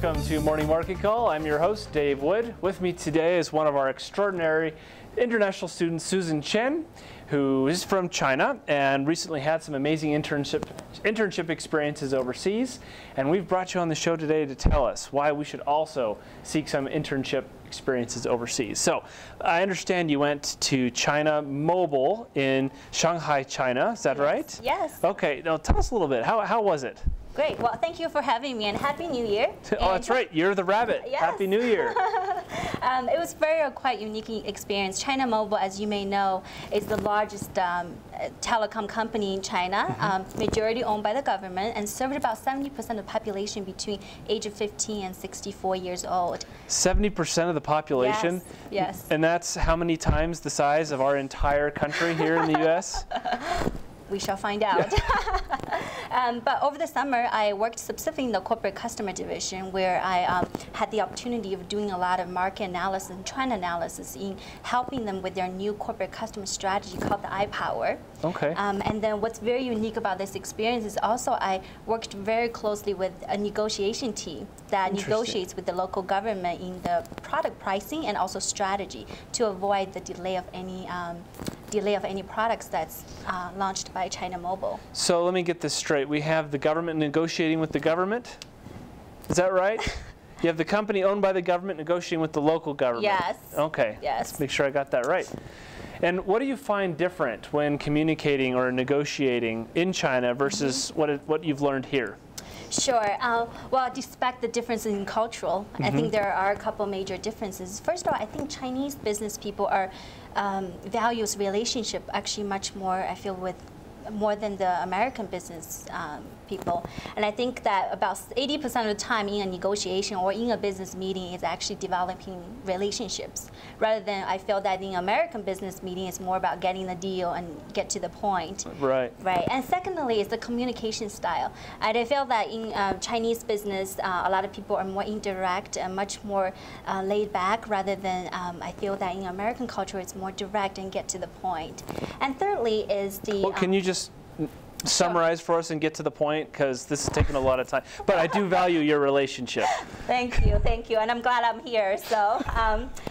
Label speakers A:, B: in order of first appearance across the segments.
A: welcome to Morning Market Call. I'm your host, Dave Wood. With me today is one of our extraordinary international students, Susan Chen, who is from China and recently had some amazing internship experiences overseas. And we've brought you on the show today to tell us why we should also seek some internship experiences overseas. So I understand you went to China Mobile in Shanghai, China. Is that right?
B: Yes.
A: Okay. Now tell us a little bit. How was it?
B: Great. Well, thank you for having me, and Happy New Year.
A: Oh, that's right. You're the rabbit.
B: Yes.
A: Happy New Year.
B: It was quite unique experience. China Mobile, as you may know, is the largest telecom company in China, majority owned by the government, and served about 70% of the population between age of 15 and 64 years old.
A: 70% of the population?
B: Yes.
A: And that's how many times the size of our entire country here in the U.S.?
B: We shall find out. But over the summer, I worked specifically in the corporate customer division, where I had the opportunity of doing a lot of market analysis and trend analysis in helping them with their new corporate customer strategy called the iPower.
A: Okay.
B: And then what's very unique about this experience is also I worked very closely with a negotiation team that negotiates with the local government in the product pricing and also strategy to avoid the delay of any products that's launched by China Mobile.
A: So let me get this straight. We have the government negotiating with the government? Is that right? You have the company owned by the government negotiating with the local government?
B: Yes.
A: Okay.
B: Yes.
A: Let's make sure I got that right. And what do you find different when communicating or negotiating in China versus what you've learned here?
B: Sure. Well, despite the differences in cultural, I think there are a couple major differences. First of all, I think Chinese business people are values relationship actually much more, I feel, with more than the American business people. And I think that about 80% of the time in a negotiation or in a business meeting is actually developing relationships, rather than I feel that in American business meeting it's more about getting the deal and get to the point.
A: Right.
B: Right. And secondly is the communication style. And I feel that in Chinese business, a lot of people are more indirect and much more laid back, rather than I feel that in American culture it's more direct and get to the point. And thirdly is the...
A: Well, can you just summarize for us and get to the point, because this is taking a lot of time. But I do value your relationship.
B: Thank you, and I'm glad I'm here. So,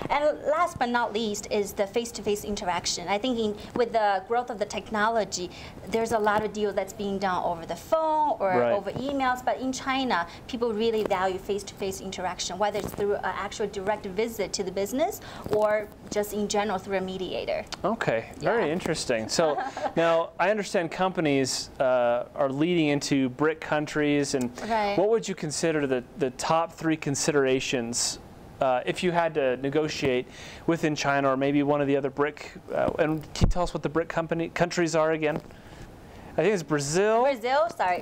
B: and last but not least is the face-to-face interaction. I think with the growth of the technology, there's a lot of deals that's being done over the phone or over emails. But in China, people really value face-to-face interaction, whether it's through an actual direct visit to the business or just in general through a mediator.
A: Okay, very interesting. So now I understand companies are leading into BRIC countries, and what would you consider the top 3 considerations if you had to negotiate within China or maybe one of the other BRIC? And can you tell us what the BRIC countries are again? I think it's Brazil,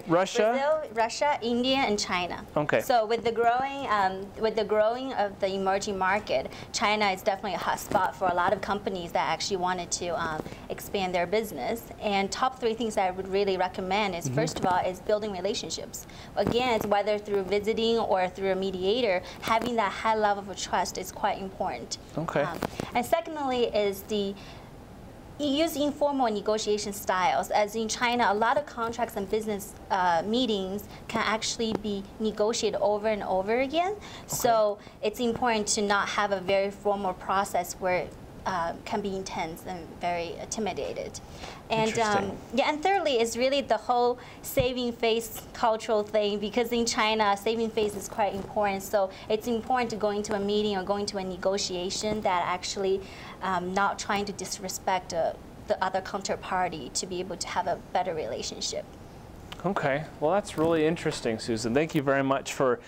A: Russia, India, and China. Okay.
B: So with the growing of the emerging market, China is definitely a hot spot for a lot of companies that actually wanted to expand their business. And top 3 things that I would really recommend is first of all is building relationships. Again, it's whether through visiting or through a mediator, having that high level of trust is quite important.
A: Okay.
B: And secondly is use informal negotiation styles. As in China, a lot of contracts and business meetings can actually be negotiated over and over again. So it's important to not have a very formal process where it can be intense and very intimidated. And and thirdly is really the whole saving face cultural thing, because in China, saving face is quite important. So it's important to go into a meeting or go into a negotiation that actually not trying to disrespect the other counterparty to be able to have a better relationship.
A: Okay, well that's really interesting, Susan. Thank you very much for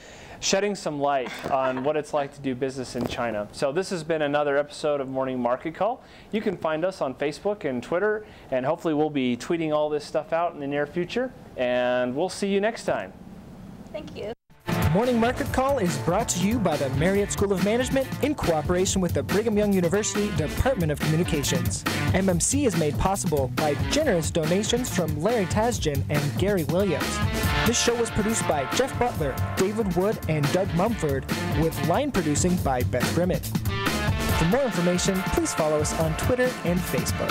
A: shedding some light on what it's like to do business in China. So this has been another episode of Morning Market Call. You can find us on Facebook and Twitter, and hopefully we'll be tweeting all this stuff out in the near future, and we'll see you next time.
B: Thank you.
C: Morning Market Call is brought to you by the Marriott School of Management in cooperation with the Brigham Young University Department of Communications. MMC is made possible by generous donations from Larry Tasjan and Gary Williams. This show was produced by Jeff Butler, David Wood, and Doug Mumford, with line producing by Beth Grimmett. For more information, please follow us on Twitter and Facebook.